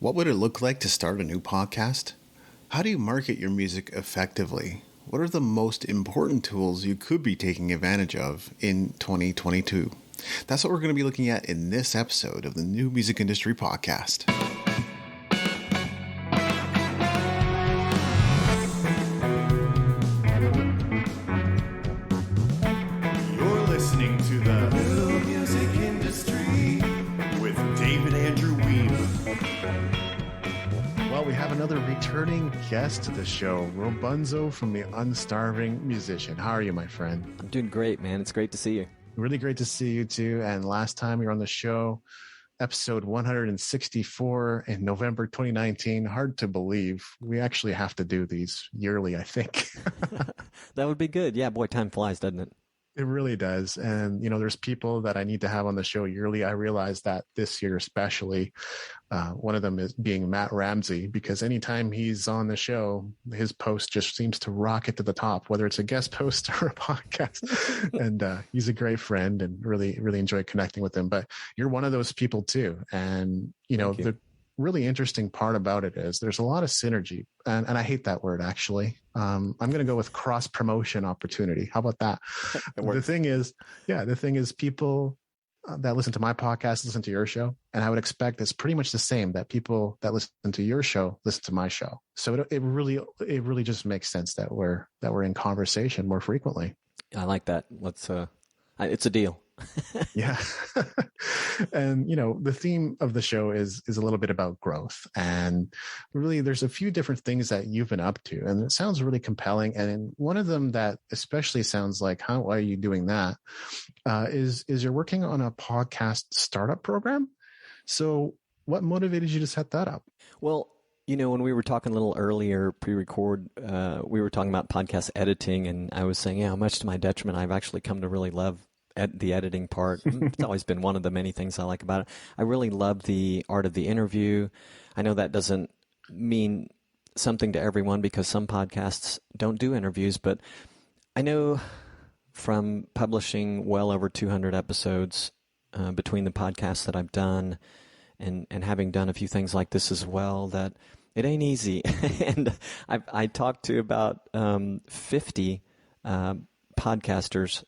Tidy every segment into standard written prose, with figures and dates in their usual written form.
What would it look like to start a new podcast? How do you market your music effectively? What are the most important tools you could be taking advantage of in 2022? That's what we're going to be looking at in this episode of the New Music Industry Podcast. You're listening to the New Music Industry with David Andrew Wiebe. Well, we have another returning guest to the show, Robonzo from the Unstarving musician. How are you, my friend? I'm doing great, man. It's great to see you. Really great to see you too. And last time you were on the show, episode 164 in November 2019. Hard to believe. We actually have to do these yearly, I think. That would be good. Yeah, boy, time flies, doesn't it? It really does. And, there's people that I need to have on the show yearly. I realized that this year, especially, one of them is being Matt Ramsey, because anytime he's on the show, his post just seems to rocket to the top, whether it's a guest post or a podcast. And he's a great friend and really, really enjoy connecting with him. But you're one of those people too. And, the really interesting part about it is there's a lot of synergy, and I hate that word actually. I'm going to go with cross promotion opportunity. How about that? The thing is people that listen to my podcast listen to your show, and I would expect it's pretty much the same, that people that listen to your show listen to my show. So it really just makes sense that we're in conversation more frequently. I like that. It's a deal. Yeah. And, the theme of the show is a little bit about growth. And really, there's a few different things that you've been up to. And it sounds really compelling. And one of them that especially sounds like, how are you doing that? Is you're working on a podcast startup program. So what motivated you to set that up? Well, when we were talking a little earlier, pre-record, we were talking about podcast editing. And I was saying, much to my detriment, I've actually come to really love the editing part. It's always been one of the many things I like about it. I really love the art of the interview. I know that doesn't mean something to everyone because some podcasts don't do interviews, but I know from publishing well over 200 episodes between the podcasts that I've done and having done a few things like this as well, that it ain't easy. And I talked to about 50 podcasters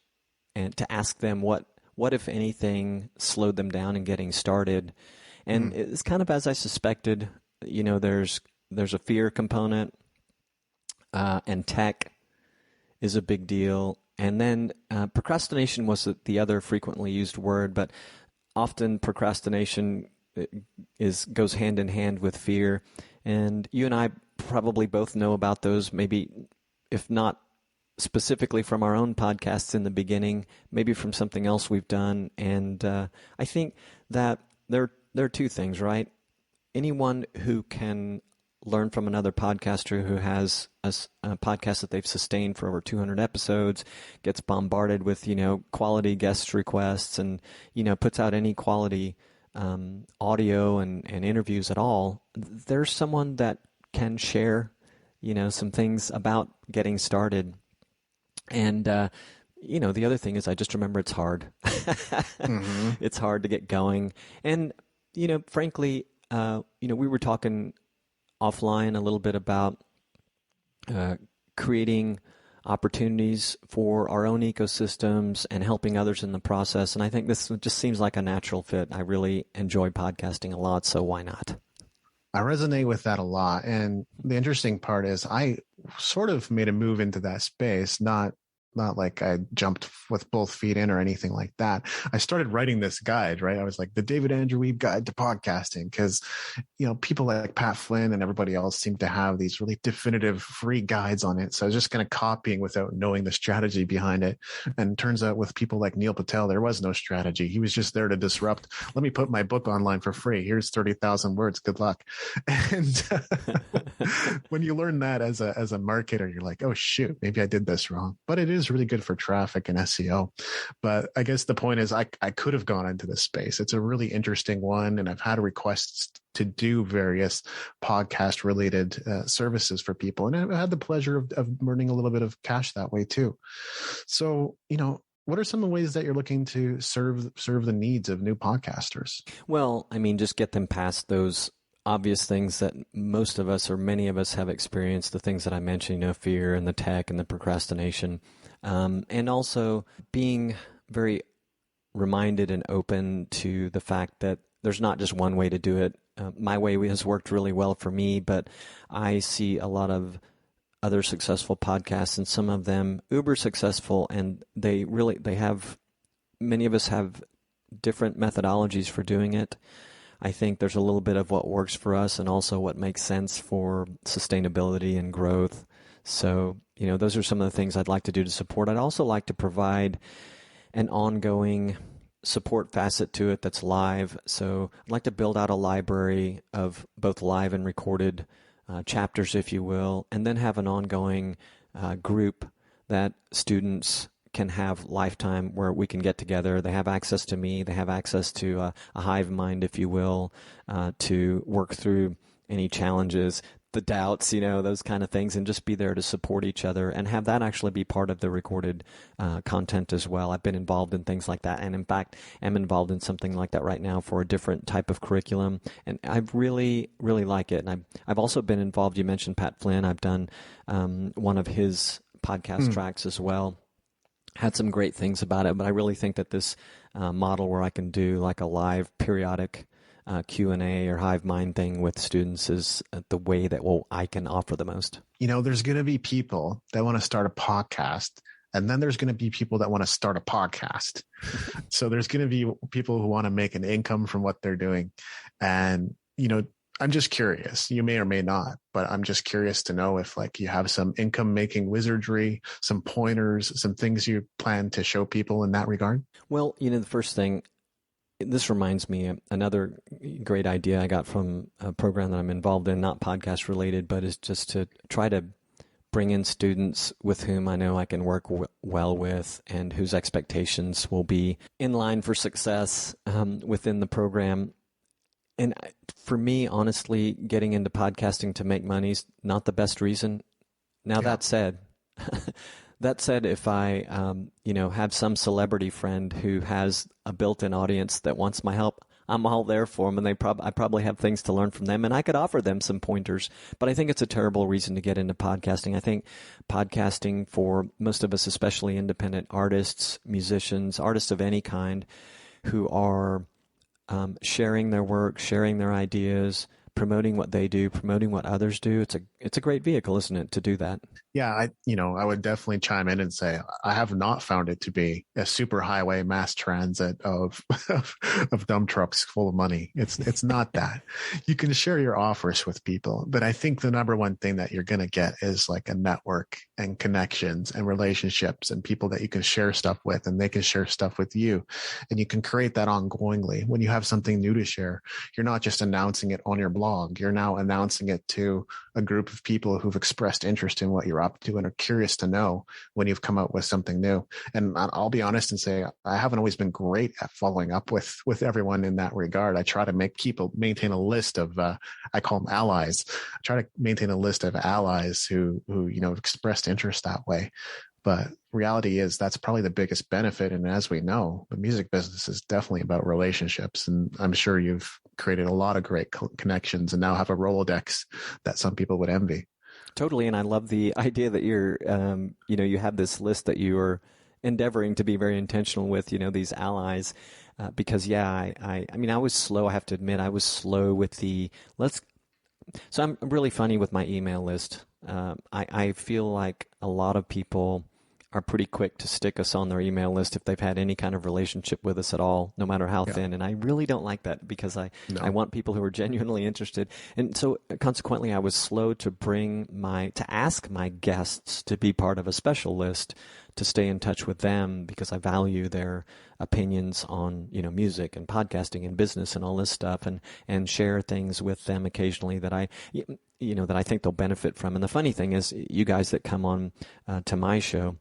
and to ask them what if anything slowed them down in getting started. And it's kind of as I suspected. There's a fear component, and tech is a big deal. And then procrastination was the other frequently used word, but often procrastination goes hand in hand with fear. And you and I probably both know about those, maybe if not specifically from our own podcasts in the beginning, maybe from something else we've done. And I think that there are two things, right? Anyone who can learn from another podcaster who has a podcast that they've sustained for over 200 episodes, gets bombarded with, quality guest requests and, puts out any quality audio and interviews at all, there's someone that can share, some things about getting started. And, the other thing is I just remember it's hard. It's hard to get going. And, frankly, we were talking offline a little bit about creating opportunities for our own ecosystems and helping others in the process. And I think this just seems like a natural fit. I really enjoy podcasting a lot, so why not? I resonate with that a lot. And the interesting part is I sort of made a move into that space, not like I jumped with both feet in or anything like that. I started writing this guide, right? I was like the David Andrew Wiebe Guide to Podcasting, because, people like Pat Flynn and everybody else seem to have these really definitive free guides on it. So I was just kind of copying without knowing the strategy behind it. And it turns out with people like Neil Patel, there was no strategy. He was just there to disrupt. Let me put my book online for free. Here's 30,000 words. Good luck. And when you learn that as a marketer, you're like, oh shoot, maybe I did this wrong. But it is really good for traffic and SEO. But I guess the point is I could have gone into this space. It's a really interesting one. And I've had requests to do various podcast related services for people. And I've had the pleasure of earning a little bit of cash that way too. So, what are some of the ways that you're looking to serve the needs of new podcasters? Well, just get them past those obvious things that most of us or many of us have experienced, the things that I mentioned, fear and the tech and the procrastination, and also being very reminded and open to the fact that there's not just one way to do it. My way has worked really well for me, but I see a lot of other successful podcasts, and some of them uber successful, and many of us have different methodologies for doing it. I think there's a little bit of what works for us and also what makes sense for sustainability and growth. So, those are some of the things I'd like to do to support. I'd also like to provide an ongoing support facet to it that's live. So I'd like to build out a library of both live and recorded chapters, if you will, and then have an ongoing group that students can have lifetime where we can get together. They have access to me. They have access to a hive mind, if you will, to work through any challenges, the doubts, those kind of things, and just be there to support each other and have that actually be part of the recorded content as well. I've been involved in things like that, and in fact, am involved in something like that right now for a different type of curriculum, and I really, really like it. And I've also been involved, you mentioned Pat Flynn, I've done one of his podcast tracks as well. Had some great things about it, but I really think that this model where I can do like a live periodic Q&A or hive mind thing with students is the way that I can offer the most. There's going to be people that want to start a podcast, and then there's going to be people that want to start a podcast. So there's going to be people who want to make an income from what they're doing. And, I'm just curious. You may or may not, but I'm just curious to know if you have some income making wizardry, some pointers, some things you plan to show people in that regard. Well, the first thing, this reminds me, another great idea I got from a program that I'm involved in, not podcast related, but is just to try to bring in students with whom I know I can work well with and whose expectations will be in line for success within the program. And for me, honestly, getting into podcasting to make money is not the best reason. Now, that said, if I, have some celebrity friend who has a built-in audience that wants my help, I'm all there for them, and I probably have things to learn from them, and I could offer them some pointers. But I think it's a terrible reason to get into podcasting. I think podcasting for most of us, especially independent artists, musicians, artists of any kind, who are sharing their work, sharing their ideas, promoting what they do, promoting what others do. It's a great vehicle, isn't it, to do that? Yeah, I would definitely chime in and say I have not found it to be a super highway mass transit of dump trucks full of money. It's not that. You can share your offers with people, but I think the number one thing that you're going to get is like a network and connections and relationships and people that you can share stuff with, and they can share stuff with you, and you can create that ongoingly. When you have something new to share, you're not just announcing it on your blog. You're now announcing it to a group of people who've expressed interest in what you're up to and are curious to know when you've come out with something new. And I'll be honest and say I haven't always been great at following up with everyone in that regard. I try to maintain a list of I call them allies. I try to maintain a list of allies who expressed interest that way. But reality is that's probably the biggest benefit. And as we know, the music business is definitely about relationships. And I'm sure you've created a lot of great connections and now have a Rolodex that some people would envy. Totally. And I love the idea that you're, you have this list that you are endeavoring to be very intentional with, these allies. Because, I was slow. I have to admit, I was slow with so I'm really funny with my email list. I feel like a lot of people are pretty quick to stick us on their email list if they've had any kind of relationship with us at all, no matter how thin. And I really don't like that because I want people who are genuinely interested. And so consequently, I was slow to ask my guests to be part of a special list to stay in touch with them because I value their opinions on, music and podcasting and business and all this stuff, and share things with them occasionally that I think they'll benefit from. And the funny thing is, you guys that come on to my show,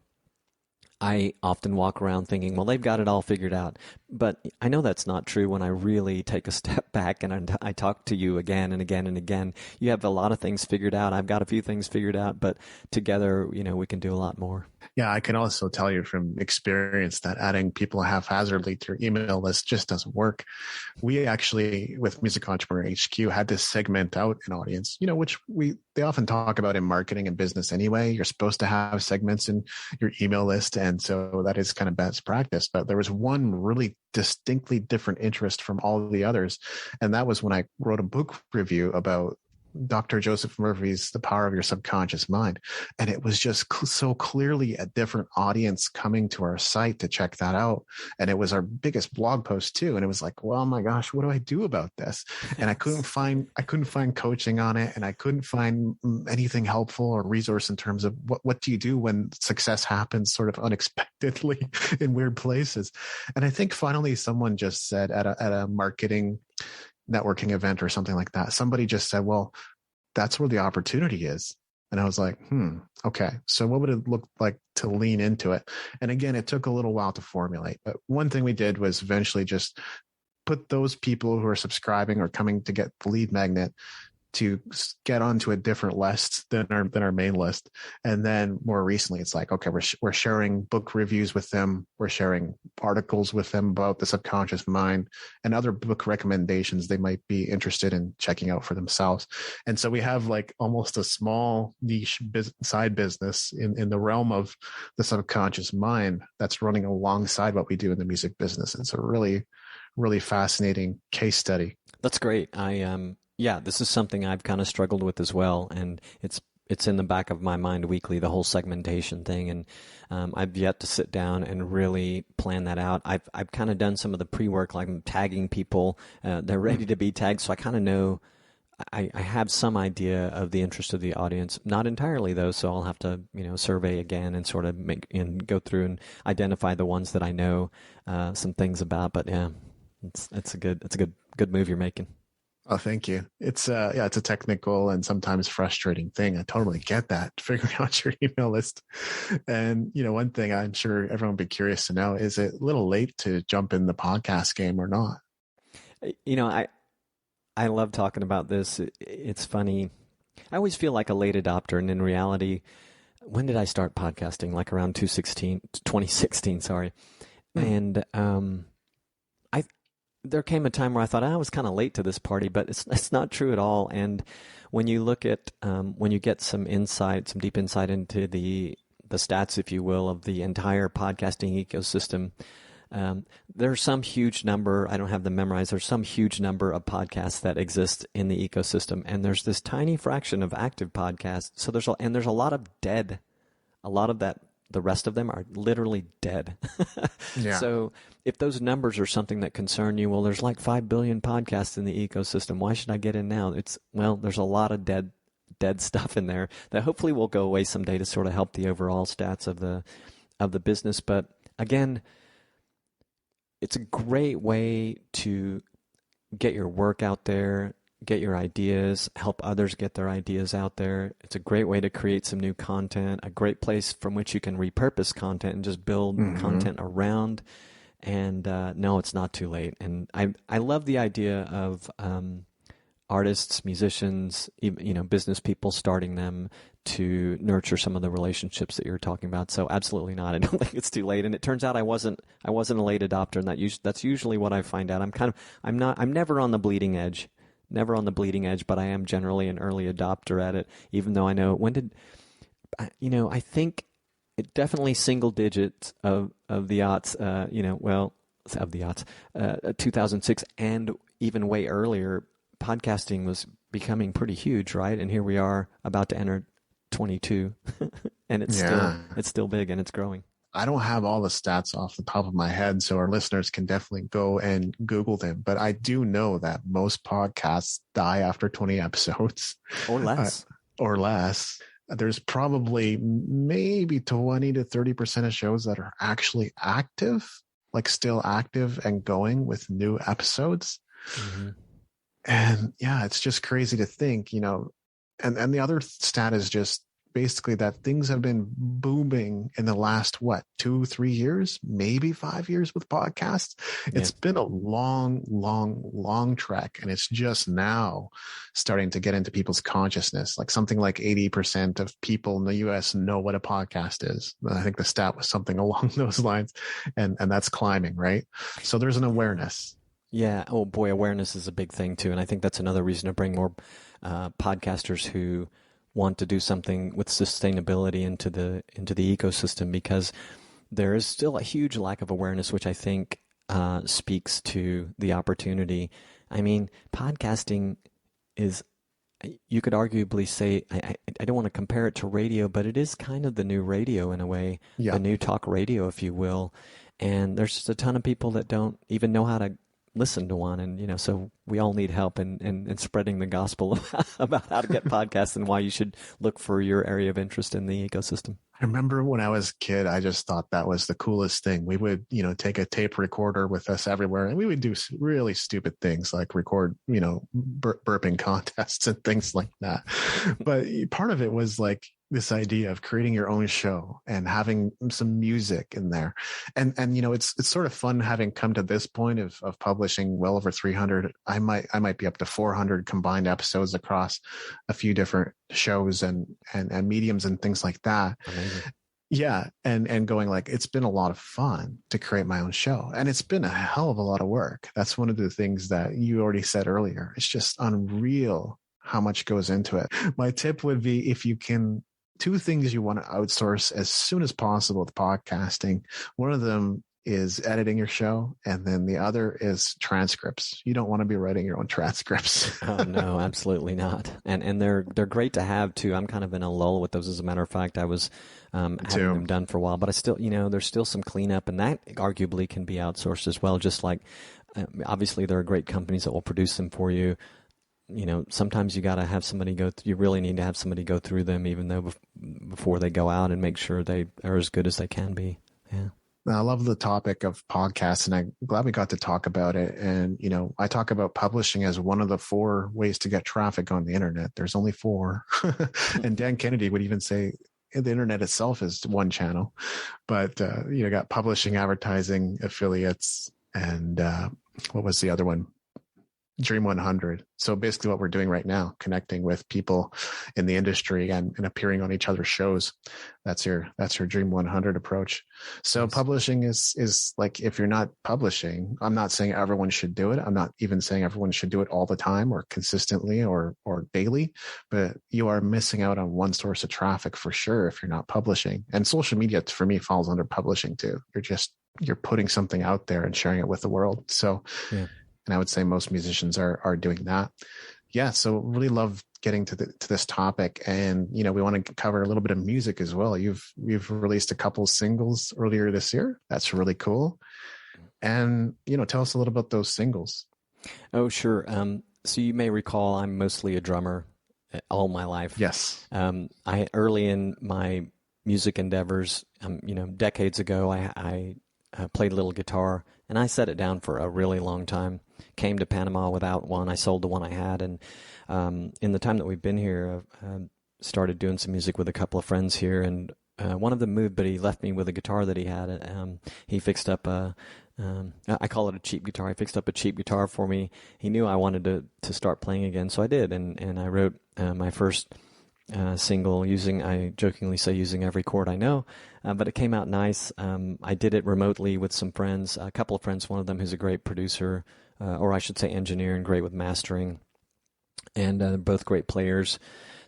I often walk around thinking, well, they've got it all figured out. But I know that's not true when I really take a step back and I talk to you again and again and again. You have a lot of things figured out. I've got a few things figured out, but together, we can do a lot more. Yeah, I can also tell you from experience that adding people haphazardly to your email list just doesn't work. We actually, with Music Entrepreneur HQ, had to segment out an audience, which they often talk about in marketing and business anyway. You're supposed to have segments in your email list. And so that is kind of best practice. But there was one really distinctly different interest from all of the others. And that was when I wrote a book review about Dr. Joseph Murphy's The Power of Your Subconscious Mind. And it was just so clearly a different audience coming to our site to check that out. And it was our biggest blog post too. And it was like, well, my gosh, what do I do about this? And I couldn't find coaching on it. And I couldn't find anything helpful or resource in terms of what do you do when success happens sort of unexpectedly in weird places. And I think finally someone just said at a marketing networking event or something like that, somebody just said, well, that's where the opportunity is. And I was like, okay, so what would it look like to lean into it? And again, it took a little while to formulate, but one thing we did was eventually just put those people who are subscribing or coming to get the lead magnet to get onto a different list than our main list. And then more recently, it's like, okay, we're sharing book reviews with them. We're sharing articles with them about the subconscious mind and other book recommendations they might be interested in checking out for themselves. And so we have like almost a small niche side business in the realm of the subconscious mind that's running alongside what we do in the music business. And so really, really fascinating case study. That's great. Yeah, this is something I've kind of struggled with as well, and it's in the back of my mind weekly, the whole segmentation thing, and I've yet to sit down and really plan that out. I've kind of done some of the pre-work, like I'm tagging people. They're ready to be tagged, so I kind of know, I have some idea of the interest of the audience. Not entirely, though, so I'll have to survey again and sort of go through and identify the ones that I know some things about. But yeah, it's a good move you're making. Oh, thank you. It's a technical and sometimes frustrating thing. I totally get that, figuring out your email list. And, one thing I'm sure everyone would be curious to know, is it a little late to jump in the podcast game or not? I love talking about this. It's funny. I always feel like a late adopter. And in reality, when did I start podcasting? Like around 2016, sorry. And, there came a time where I thought I was kind of late to this party, but it's not true at all. And when you look at when you get some deep insight into the stats, if you will, of the entire podcasting ecosystem, there's some huge number. I don't have them memorized. There's some huge number of podcasts that exist in the ecosystem, and there's this tiny fraction of active podcasts. So there's a lot of dead. A lot of that. The rest of them are literally dead. Yeah. So if those numbers are something that concern you, well, there's like 5 billion podcasts in the ecosystem. Why should I get in now? There's a lot of dead stuff in there that hopefully will go away someday to sort of help the overall stats of the business. But again, it's a great way to get your work out there, get your ideas, help others get their ideas out there. It's a great way to create some new content, a great place from which you can repurpose content and just build content around. And no, it's not too late. And I love the idea of artists, musicians, even, business people starting them to nurture some of the relationships that you're talking about. So absolutely not. I don't think it's too late. And it turns out I wasn't a late adopter, and that's usually what I find out. I'm never on the bleeding edge. Never on the bleeding edge, but I am generally an early adopter at it, even though I know I think it definitely single digits of the aughts, of the aughts, 2006 and even way earlier, podcasting was becoming pretty huge, right? And here we are about to enter 22 and it's still big and it's growing. I don't have all the stats off the top of my head, so our listeners can definitely go and Google them. But I do know that most podcasts die after 20 episodes. Or less. There's probably maybe 20 to 30% of shows that are actually active, like still active and going with new episodes. Mm-hmm. And yeah, it's just crazy to think, and the other stat is just basically that things have been booming in the last, 2-3 years, maybe 5 years with podcasts. It's been a long trek. And it's just now starting to get into people's consciousness. Like something like 80% of people in the US know what a podcast is. I think the stat was something along those lines. And that's climbing, right? So there's an awareness. Yeah. Oh boy, awareness is a big thing too. And I think that's another reason to bring more podcasters who want to do something with sustainability into the ecosystem, because there is still a huge lack of awareness, which I think speaks to the opportunity. I mean, podcasting is, you could arguably say, I don't want to compare it to radio, but it is kind of the new radio in a way, the new talk radio, if you will. And there's just a ton of people that don't even know how to listen to one. And, so we all need help in spreading the gospel about how to get podcasts and why you should look for your area of interest in the ecosystem. I remember when I was a kid, I just thought that was the coolest thing. We would, take a tape recorder with us everywhere, and we would do really stupid things like record, burping contests and things like that. But part of it was like this idea of creating your own show and having some music in there. And it's sort of fun having come to this point of publishing well over 300. I might be up to 400 combined episodes across a few different shows and mediums and things like that. Amazing. Yeah. And going like, it's been a lot of fun to create my own show, and it's been a hell of a lot of work. That's one of the things that you already said earlier. It's just unreal how much goes into it. My tip would be, if you can, 2 things you want to outsource as soon as possible with podcasting. One of them is editing your show, and then the other is transcripts. You don't want to be writing your own transcripts. Oh no, absolutely not. And they're great to have too. I'm kind of in a lull with those. As a matter of fact, I was having them done for a while, but I still, there's still some cleanup, and that arguably can be outsourced as well. Just like, obviously there are great companies that will produce them for you. Sometimes you got to have somebody you really need to have somebody go through them, even though before they go out, and make sure they are as good as they can be. Yeah. I love the topic of podcasts, and I'm glad we got to talk about it. And, I talk about publishing as one of the 4 ways to get traffic on the internet. There's only 4. And Dan Kennedy would even say the internet itself is one channel, but, got publishing, advertising, affiliates, and, what was the other one? Dream 100. So basically what we're doing right now, connecting with people in the industry and appearing on each other's shows. That's your Dream 100 approach. So publishing is like, if you're not publishing, I'm not saying everyone should do it. I'm not even saying everyone should do it all the time or consistently or daily, but you are missing out on one source of traffic for sure if you're not publishing. And social media for me falls under publishing too. You're putting something out there and sharing it with the world. So yeah. And I would say most musicians are doing that. Yeah. So really love getting to this topic, and, we want to cover a little bit of music as well. You've released a couple singles earlier this year. That's really cool. And, tell us a little about those singles. Oh, sure. So you may recall I'm mostly a drummer all my life. Yes. I early in my music endeavors, decades ago, I played a little guitar, and I set it down for a really long time. Came to Panama without one. I sold the one I had, and in the time that we've been here, I've started doing some music with a couple of friends here, and one of them moved, but he left me with a guitar that he had. He fixed up I call it a cheap guitar. He fixed up a cheap guitar for me. He knew I wanted to start playing again, so I did, and I wrote my first single I jokingly say using every chord I know, but it came out nice. I did it remotely with some friends, a couple of friends, one of them who's a great producer, or I should say engineer, and great with mastering, and they're both great players.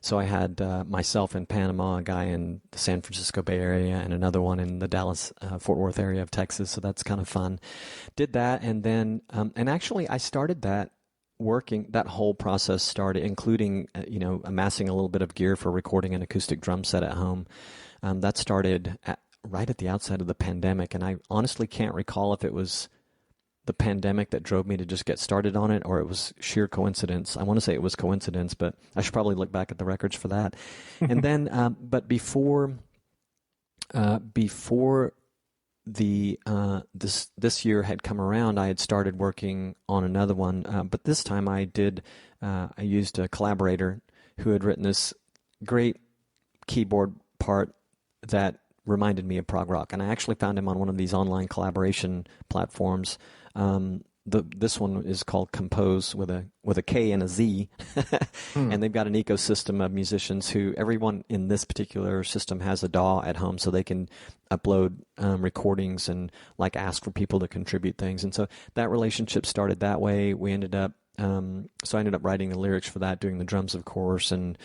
So I had myself in Panama, a guy in the San Francisco Bay Area, and another one in the Dallas, Fort Worth area of Texas, so that's kind of fun. Did that, and then, and actually I started that whole process started, including, amassing a little bit of gear for recording an acoustic drum set at home. That started right at the outset of the pandemic, and I honestly can't recall if it was the pandemic that drove me to just get started on it, or it was sheer coincidence. I want to say it was coincidence, but I should probably look back at the records for that. And then, but before the this year had come around, I had started working on another one, but this time I used a collaborator who had written this great keyboard part that reminded me of prog rock, and I actually found him on one of these online collaboration platforms. This one is called Compose with a K and a Z, and they've got an ecosystem of musicians who everyone in this particular system has a DAW at home, so they can upload recordings and like ask for people to contribute things. And so that relationship started that way. We ended up so I ended up writing the lyrics for that, doing the drums, of course, and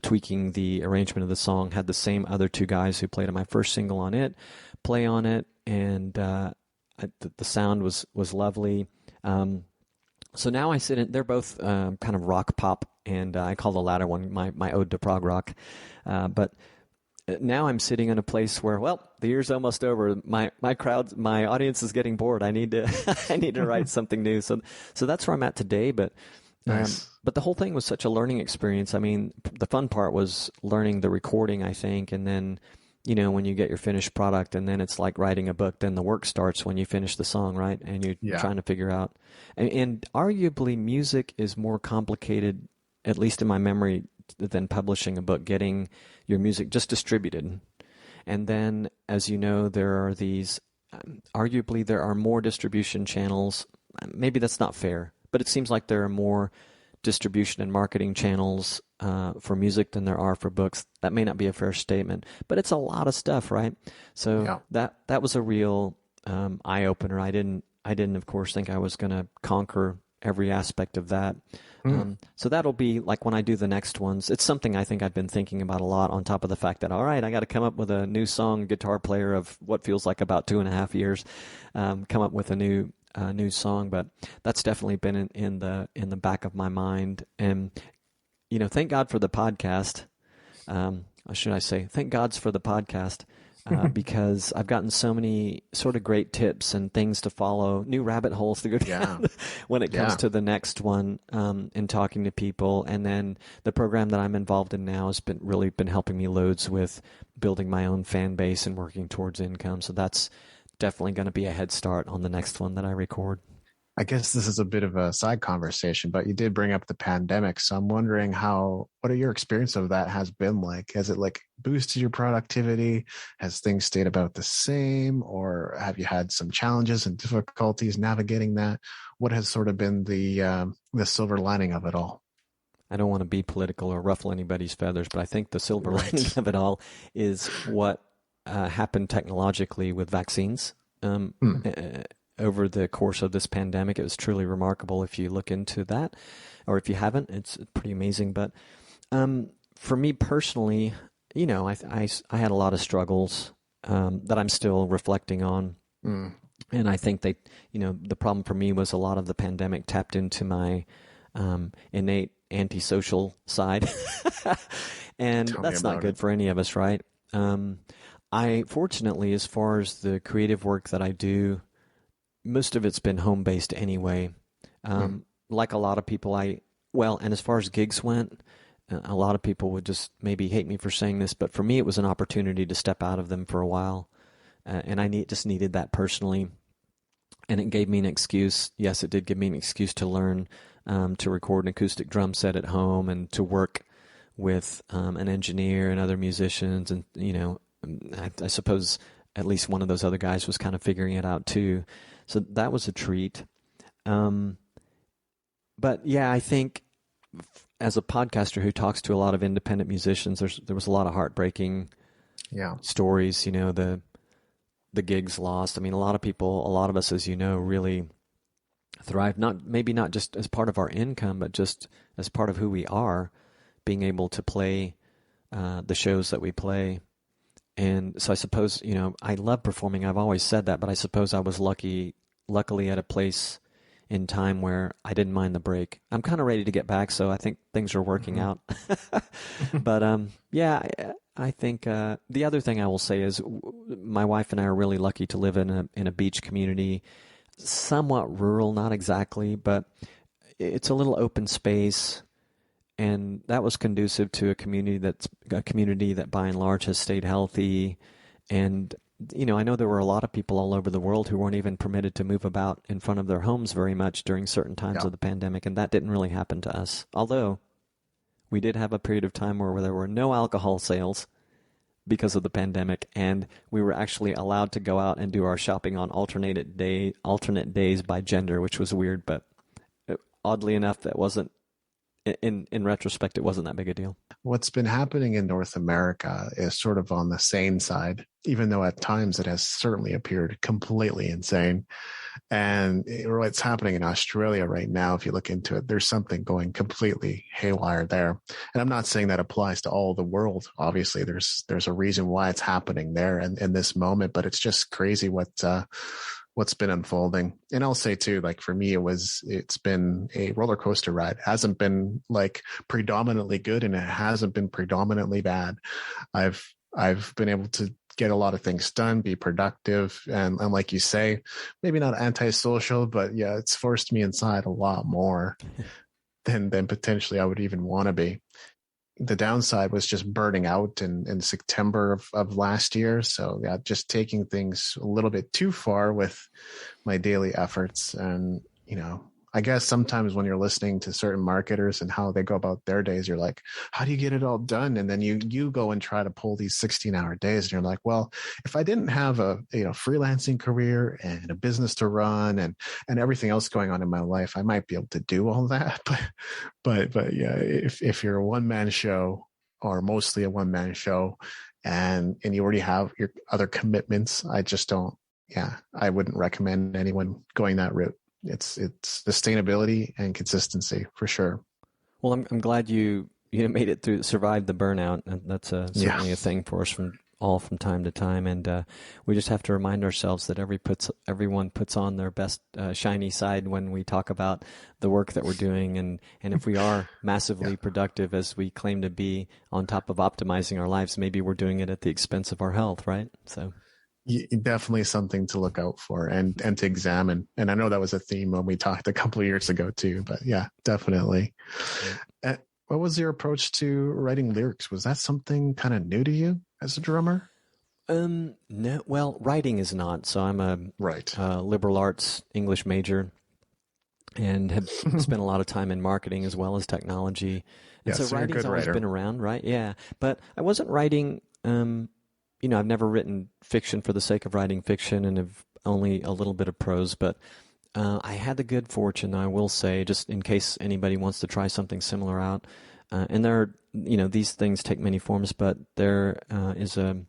tweaking the arrangement of the song. Had the same other two guys who played on my first single on it play on it, and the sound was lovely. So now I sit in. They're both kind of rock pop, and I call the latter one my ode to prog rock. But now I'm sitting in a place where, well, the year's almost over. My audience is getting bored. I need to I need to write something new. So that's where I'm at today. But Nice. but the whole thing was such a learning experience. I mean, the fun part was learning the recording, I think, and then, when you get your finished product, and then it's like writing a book, then the work starts when you finish the song, right? And you're trying to figure out. And arguably, music is more complicated, at least in my memory, than publishing a book, getting your music just distributed. And then, as you know, there are these, arguably, there are more distribution channels. Maybe that's not fair, but it seems like there are more distribution and marketing channels for music than there are for books. That may not be a fair statement, but it's a lot of stuff, right? So that was a real eye-opener. I didn't, of course, think I was going to conquer every aspect of that. So that'll be like when I do the next ones. It's something I think I've been thinking about a lot, on top of the fact that, all right, I got to come up with a new song, guitar player of what feels like about 2.5 years, come up with a new song. But that's definitely been in the back of my mind. And, thank God for the podcast. Or should I say, thank God's for the podcast. Because I've gotten so many sort of great tips and things to follow, new rabbit holes to go down when it comes to the next one, in talking to people. And then the program that I'm involved in now has really been helping me loads with building my own fan base and working towards income. So that's definitely going to be a head start on the next one that I record. I guess this is a bit of a side conversation, but you did bring up the pandemic. So I'm wondering what your experience of that has been like? Has it like boosted your productivity? Has things stayed about the same, or have you had some challenges and difficulties navigating that? What has sort of been the silver lining of it all? I don't want to be political or ruffle anybody's feathers, but I think the silver lining of it all is what happened technologically with vaccines. Over the course of this pandemic. It was truly remarkable if you look into that, or if you haven't, it's pretty amazing. But for me personally, I had a lot of struggles that I'm still reflecting on. And I think the problem for me was a lot of the pandemic tapped into my innate antisocial side. And that's not good for any of us, right? I fortunately, as far as the creative work that I do, most of it's been home-based anyway. Like a lot of people, and as far as gigs went, a lot of people would just maybe hate me for saying this, but for me it was an opportunity to step out of them for a while. And I just needed that personally. And it gave me an excuse. Yes, it did give me an excuse to learn to record an acoustic drum set at home and to work with an engineer and other musicians. And, I suppose at least one of those other guys was kind of figuring it out too. So that was a treat. But yeah, I think as a podcaster who talks to a lot of independent musicians, there was a lot of heartbreaking stories, the gigs lost. I mean, a lot of us, as you know, really thrive, maybe not just as part of our income, but just as part of who we are, being able to play the shows that we play. And so I suppose, I love performing. I've always said that, but I suppose I was luckily at a place in time where I didn't mind the break. I'm kind of ready to get back, so I think things are working out. But I think the other thing I will say is my wife and I are really lucky to live in a beach community, somewhat rural, not exactly, but it's a little open space. And that was conducive to a community that by and large has stayed healthy. And, I know there were a lot of people all over the world who weren't even permitted to move about in front of their homes very much during certain times of the pandemic. And that didn't really happen to us. Although we did have a period of time where there were no alcohol sales because of the pandemic, and we were actually allowed to go out and do our shopping on alternate days by gender, which was weird, but oddly enough, that wasn't, in retrospect, it wasn't that big a deal. What's been happening in North America is sort of on the sane side, even though at times it has certainly appeared completely insane. And what's happening in Australia right now, if you look into it, there's something going completely haywire there. And I'm not saying that applies to all the world. Obviously, there's a reason why it's happening there and in this moment, but it's just crazy what's been unfolding. And I'll say too, like for me, it's been a roller coaster ride. It hasn't been like predominantly good, and it hasn't been predominantly bad. I've been able to get a lot of things done, be productive, and like you say, maybe not antisocial, but yeah, it's forced me inside a lot more than potentially I would even want to be. The downside was just burning out in September of last year. So yeah, just taking things a little bit too far with my daily efforts. And, I guess sometimes when you're listening to certain marketers and how they go about their days, you're like, how do you get it all done? And then you go and try to pull these 16-hour days, and you're like, well, if I didn't have a freelancing career and a business to run and everything else going on in my life, I might be able to do all that. But yeah, if you're a one-man show, or mostly a one-man show, and you already have your other commitments, I just don't. Yeah, I wouldn't recommend anyone going that route. It's sustainability and consistency for sure. Well, I'm glad you made it through, survived the burnout, and that's certainly a thing for us from time to time. And we just have to remind ourselves that everyone puts on their best shiny side when we talk about the work that we're doing. And if we are massively productive, as we claim to be, on top of optimizing our lives, maybe we're doing it at the expense of our health, right? So. Definitely something to look out for and to examine. And I know that was a theme when we talked a couple of years ago too, but yeah, definitely. What was your approach to writing lyrics? Was that something kind of new to you as a drummer? No, well, writing is not. So I'm a liberal arts English major and have spent a lot of time in marketing as well as technology. And so writing's always been around, right? Yeah. But I wasn't writing, I've never written fiction for the sake of writing fiction, and have only a little bit of prose, but I had the good fortune, I will say, just in case anybody wants to try something similar out, and there are, these things take many forms, but there is a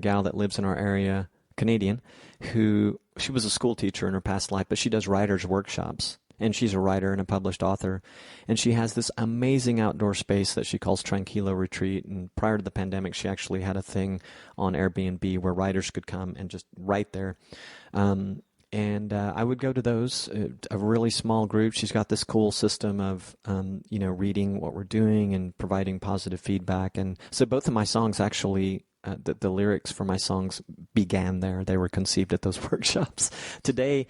gal that lives in our area, Canadian, she was a school teacher in her past life, but she does writers' workshops. And she's a writer and a published author. And she has this amazing outdoor space that she calls Tranquilo Retreat. And prior to the pandemic, she actually had a thing on Airbnb where writers could come and just write there. And I would go to those, a really small group. She's got this cool system of, reading what we're doing and providing positive feedback. And so both of my songs actually, the lyrics for my songs began there. They were conceived at those workshops. Today,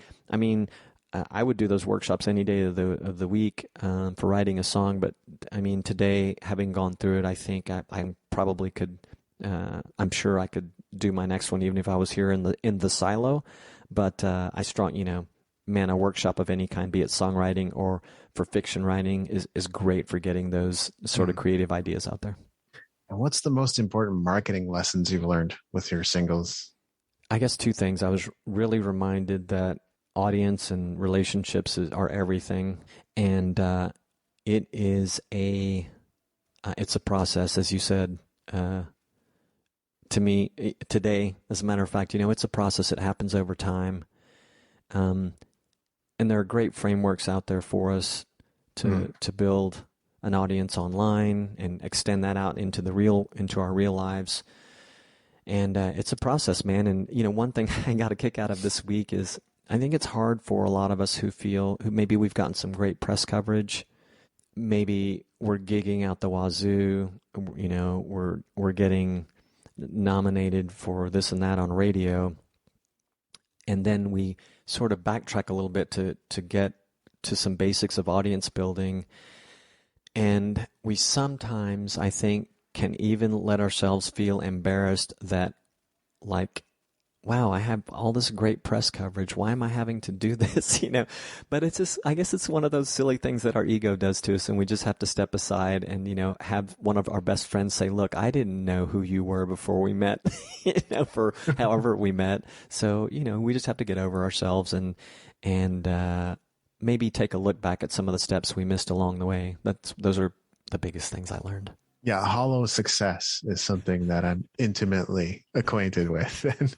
I would do those workshops any day of the week for writing a song. But today, having gone through it, I think I probably could. I'm sure I could do my next one even if I was here in the silo. But a workshop of any kind, be it songwriting or for fiction writing, is great for getting those sort of creative ideas out there. And what's the most important marketing lessons you've learned with your singles? I guess two things. I was really reminded that audience and relationships are everything, and it is it's a process, as you said to me today. As a matter of fact, it's a process. It happens over time, and there are great frameworks out there for us to build an audience online and extend that out into our real lives. And it's a process, man. And one thing I got a kick out of this week is, I think it's hard for a lot of us who maybe we've gotten some great press coverage. Maybe we're gigging out the wazoo. We're getting nominated for this and that on radio. And then we sort of backtrack a little bit to get to some basics of audience building. And we sometimes, I think, can even let ourselves feel embarrassed that, like, wow, I have all this great press coverage. Why am I having to do this? But it's just, I guess it's one of those silly things that our ego does to us. And we just have to step aside and, have one of our best friends say, look, I didn't know who you were before we met, for however we met. So, we just have to get over ourselves and maybe take a look back at some of the steps we missed along the way. Those are the biggest things I learned. Yeah, hollow success is something that I'm intimately acquainted with. And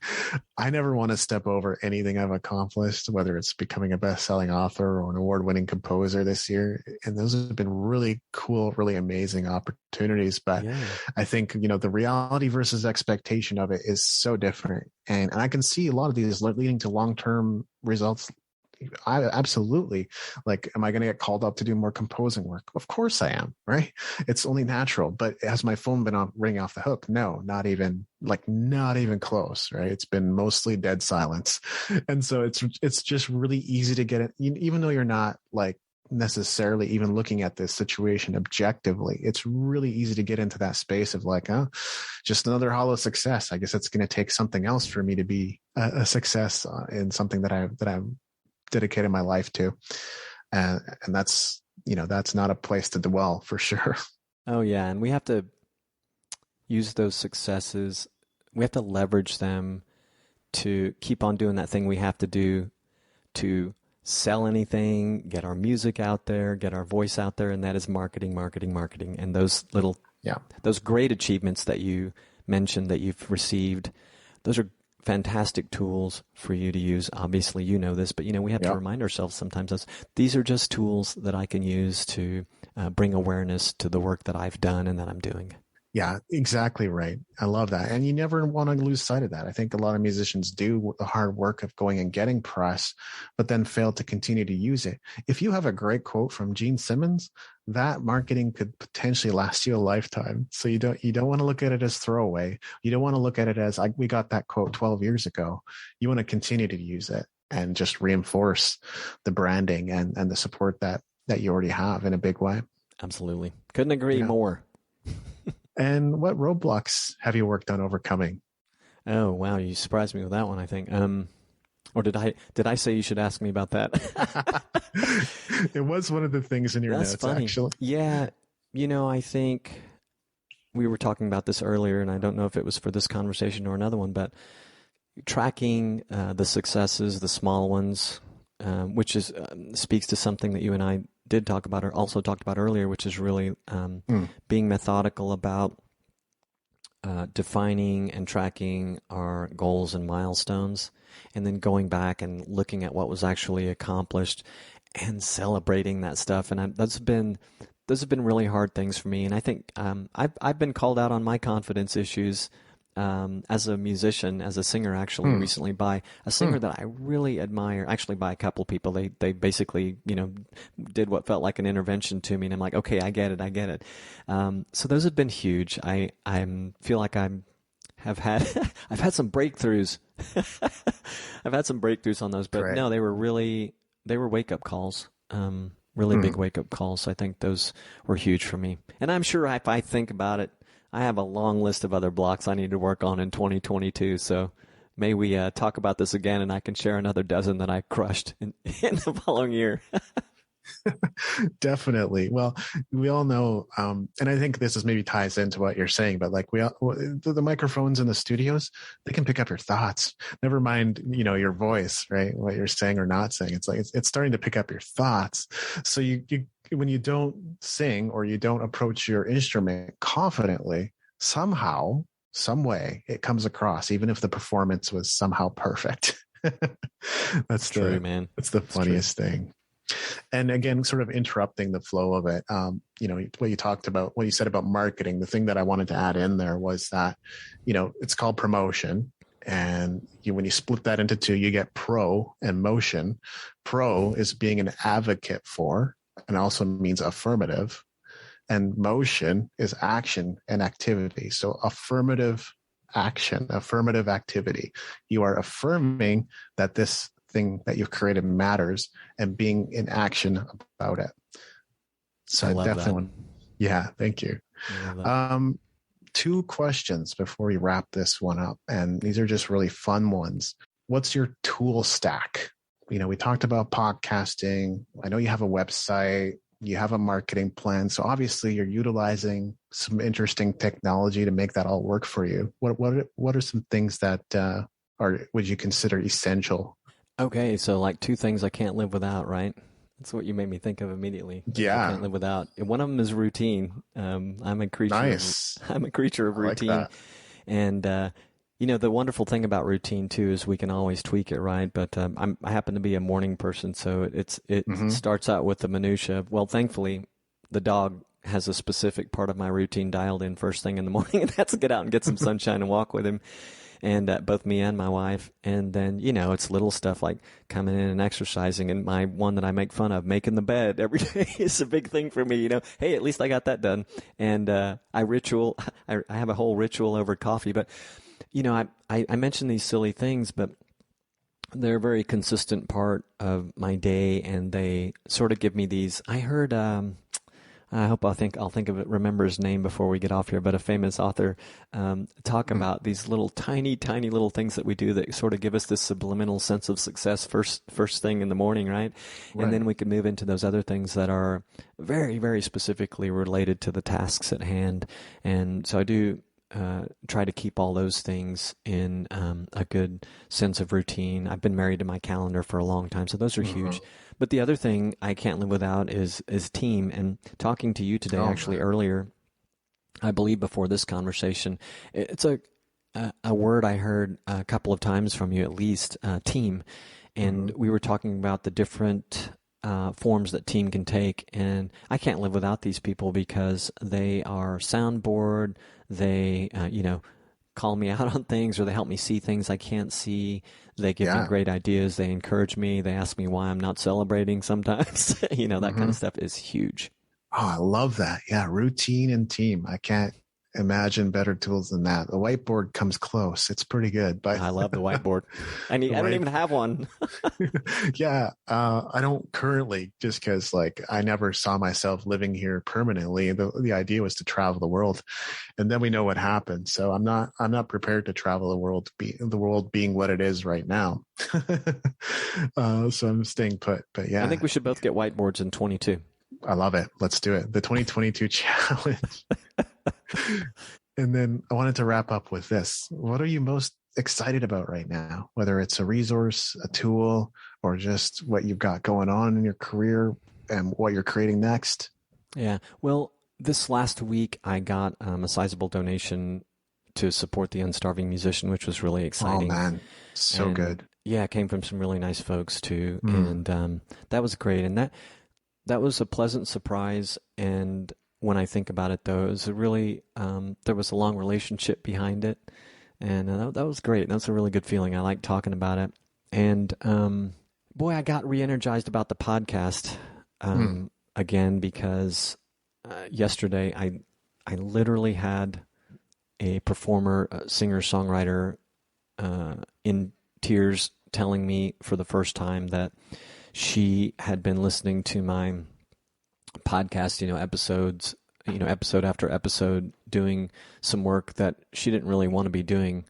I never want to step over anything I've accomplished, whether it's becoming a best-selling author or an award-winning composer this year. And those have been really cool, really amazing opportunities. But yeah. I think, the reality versus expectation of it is so different. And I can see a lot of these leading to long-term results. I absolutely, am I going to get called up to do more composing work? Of course I am, right? It's only natural. But has my phone been ringing off the hook? No, not even close, right? It's been mostly dead silence. And so it's just really easy to get it, even though you're not necessarily even looking at this situation objectively. It's really easy to get into that space of just another hollow success. I guess it's going to take something else for me to be a success in something that I'm dedicated my life to, and that's not a place to dwell for sure. Oh yeah, and we have to use those successes. We have to leverage them to keep on doing that thing we have to do to sell anything, get our music out there, get our voice out there, and that is marketing. And those those great achievements that you mentioned that you've received, those are fantastic tools for you to use. Obviously, this, but we have to remind ourselves sometimes these are just tools that I can use to bring awareness to the work that I've done and that I'm doing. Yeah, exactly right. I love that. And you never want to lose sight of that. I think a lot of musicians do the hard work of going and getting press, but then fail to continue to use it. If you have a great quote from Gene Simmons, that marketing could potentially last you a lifetime. So you don't want to look at it as throwaway. You don't want to look at it as we got that quote 12 years ago. You want to continue to use it and just reinforce the branding and the support that you already have in a big way. Absolutely. Couldn't agree more. And what roadblocks have you worked on overcoming? Oh, wow. You surprised me with that one, I think. Or did I say you should ask me about that? It was one of the things in your notes, funny. Actually. Yeah. I think we were talking about this earlier, and I don't know if it was for this conversation or another one, but tracking the successes, the small ones, which is speaks to something that you and I did talk about or also talked about earlier, which is really being methodical about defining and tracking our goals and milestones, and then going back and looking at what was actually accomplished and celebrating that stuff. And those have been really hard things for me. And I think I've been called out on my confidence issues as a musician, as a singer, actually recently by a singer that I really admire, actually by a couple people. They basically, did what felt like an intervention to me, and I'm like, okay, I get it. So those have been huge. I feel like I've had some breakthroughs. I've had some breakthroughs on those, but Great. No, they were wake up calls. Really big wake up calls. So I think those were huge for me. And I'm sure if I think about it, I have a long list of other blocks I need to work on in 2022. So may we talk about this again, and I can share another dozen that I crushed in the following year. Definitely. Well, we all know, and I think this is maybe ties into what you're saying, but the microphones in the studios, they can pick up your thoughts. Never mind, your voice, right? What you're saying or not saying. It's it's starting to pick up your thoughts. So you when you don't sing or you don't approach your instrument confidently, somehow, some way it comes across, even if the performance was somehow perfect. That's true, man. That's the funniest thing. And again, sort of interrupting the flow of it, what you talked about, what you said about marketing, the thing that I wanted to add in there was that, it's called promotion. And when you split that into two, you get pro and motion. Pro is being an advocate for, and also means affirmative. And motion is action and activity. So affirmative action, affirmative activity. You are affirming that this thing that you've created matters and being in action about it. So I love definitely, that. Yeah, thank you. 2 questions before we wrap this one up. And these are just really fun ones. What's your tool stack? We talked about podcasting. I know you have a website, you have a marketing plan. So obviously you're utilizing some interesting technology to make that all work for you. What are some things that would you consider essential? Okay, so like 2 things I can't live without, right? That's what you made me think of immediately. Yeah. I can't live without. One of them is routine. I'm a creature. Nice. I'm a creature of routine. I like that. And the wonderful thing about routine too is we can always tweak it, right? But I happen to be a morning person, so it starts out with the minutia. Well, thankfully, the dog has a specific part of my routine dialed in first thing in the morning, and that's to get out and get some sunshine and walk with him. And both me and my wife. And then, it's little stuff like coming in and exercising. And my one that I make fun of, making the bed every day is a big thing for me. Hey, at least I got that done. And I have a whole ritual over coffee. But, I mention these silly things, but they're a very consistent part of my day. And they sort of give me these. I heard... I'll think of it, remember his name before we get off here, but a famous author talk about these little tiny little things that we do that sort of give us this subliminal sense of success first thing in the morning, right? And then we can move into those other things that are very, very specifically related to the tasks at hand. And so I do try to keep all those things in a good sense of routine. I've been married to my calendar for a long time, so those are huge. But the other thing I can't live without is team. And talking to you today, earlier, I believe before this conversation, it's a word I heard a couple of times from you at least, team. And we were talking about the different forms that team can take. And I can't live without these people because they are soundboard. They, call me out on things, or they help me see things I can't see. They give me great ideas. They encourage me. They ask me why I'm not celebrating sometimes. That kind of stuff is huge. Oh, I love that. Yeah. Routine and team. I can't imagine better tools than that. The whiteboard comes close. It's pretty good, but I love the whiteboard. I don't even have one. Yeah. I don't currently, just because I never saw myself living here permanently. The idea was to travel the world, and then we know what happened. So I'm not prepared to travel the world, the world being what it is right now. So I'm staying put, but yeah. I think we should both get whiteboards in 22. I love it. Let's do it. The 2022 challenge. And then I wanted to wrap up with this. What are you most excited about right now? Whether it's a resource, a tool, or just what you've got going on in your career and what you're creating next? Yeah. Well, this last week I got a sizable donation to support the Unstarving musician, which was really exciting. Oh man, so good. Yeah, it came from some really nice folks too. And that was great. And that was a pleasant surprise. And when I think about it, though, it was there was a long relationship behind it. And that was great. That's a really good feeling. I like talking about it. And boy, I got re-energized about the podcast again, because yesterday I literally had a performer, a singer-songwriter in tears telling me for the first time that she had been listening to my podcast, episodes, episode after episode, doing some work that she didn't really want to be doing.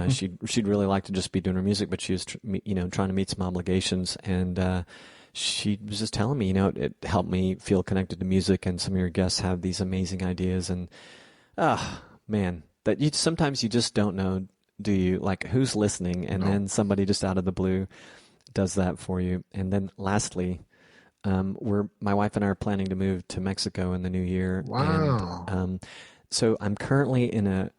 She'd really like to just be doing her music, but she was, trying to meet some obligations. And she was just telling me, it helped me feel connected to music, and some of your guests have these amazing ideas. And, man, that sometimes you just don't know, do you? Like, who's listening? And then somebody just out of the blue does that for you. And then lastly, my wife and I are planning to move to Mexico in the new year. Wow. And so I'm currently in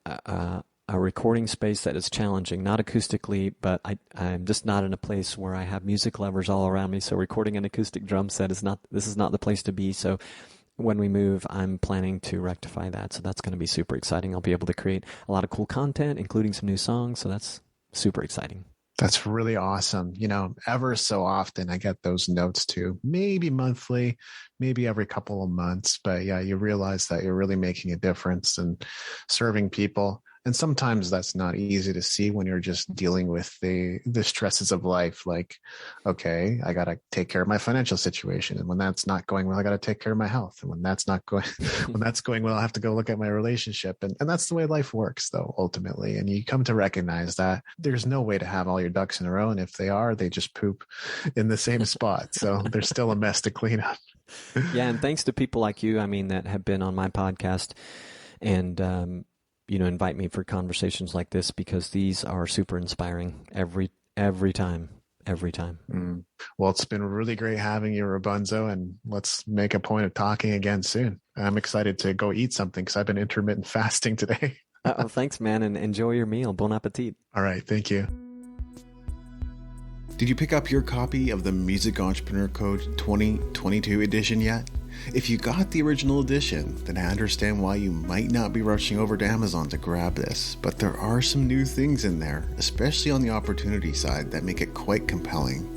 a recording space that is challenging, not acoustically, but I'm just not in a place where I have music lovers all around me. So recording an acoustic drum set is not the place to be. So when we move, I'm planning to rectify that. So that's going to be super exciting. I'll be able to create a lot of cool content, including some new songs. So that's super exciting. That's really awesome. Ever so often I get those notes too, maybe monthly, maybe every couple of months. But yeah, you realize that you're really making a difference and serving people. And sometimes that's not easy to see when you're just dealing with the stresses of life. Like, okay, I got to take care of my financial situation. And when that's not going well, I got to take care of my health. And when that's not going, when that's going well, I have to go look at my relationship. And that's the way life works though, ultimately. And you come to recognize that there's no way to have all your ducks in a row. And if they are, they just poop in the same spot. So there's still a mess to clean up. Yeah. And thanks to people like you, I mean, that have been on my podcast and, invite me for conversations like this, because these are super inspiring every time. Well, it's been really great having you, Robonzo, and let's make a point of talking again soon. I'm excited to go eat something because I've been intermittent fasting today. Oh, thanks, man, and enjoy your meal. Bon appetit. All right, thank you. Did you pick up your copy of the Music Entrepreneur Code 2022 edition yet? If you got the original edition, then I understand why you might not be rushing over to Amazon to grab this, but there are some new things in there, especially on the opportunity side, that make it quite compelling.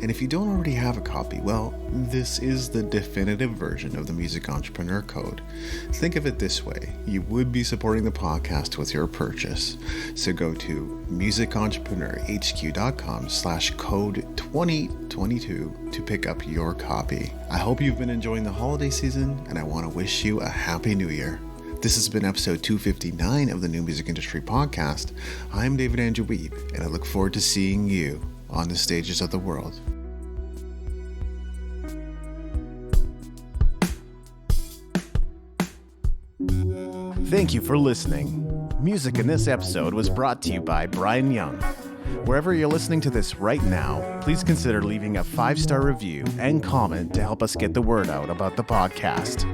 And if you don't already have a copy, well, this is the definitive version of the Music Entrepreneur Code. Think of it this way: you would be supporting the podcast with your purchase. So go to musicentrepreneur.hq.com/code2022 to pick up your copy. I hope you've been enjoying the holiday season, and I want to wish you a happy new year. This has been episode 259 of the New Music Industry Podcast. I'm David Andrew Wiebe, and I look forward to seeing you on the stages of the world. Thank you for listening. Music in this episode was brought to you by Brian Young. Wherever you're listening to this right now, please consider leaving a 5-star review and comment to help us get the word out about the podcast.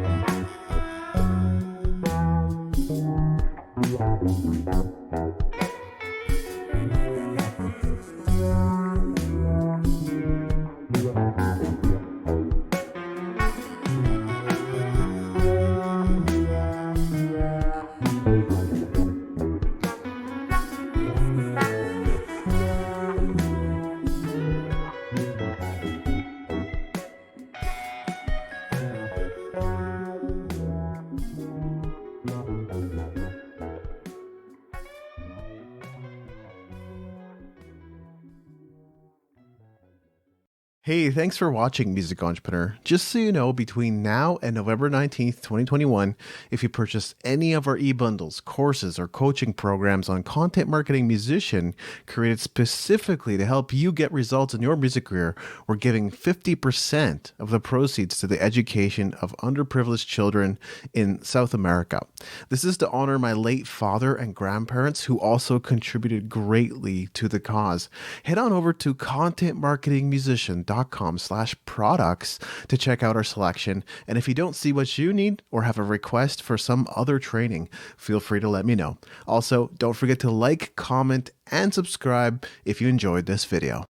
Hey, thanks for watching Music Entrepreneur. Just so you know, between now and November 19th, 2021, if you purchase any of our e-bundles, courses, or coaching programs on content marketing musician created specifically to help you get results in your music career, we're giving 50% of the proceeds to the education of underprivileged children in South America. This is to honor my late father and grandparents who also contributed greatly to the cause. Head on over to contentmarketingmusician.com/products to check out our selection. And if you don't see what you need or have a request for some other training, feel free to let me know. Also, don't forget to like, comment, and subscribe if you enjoyed this video.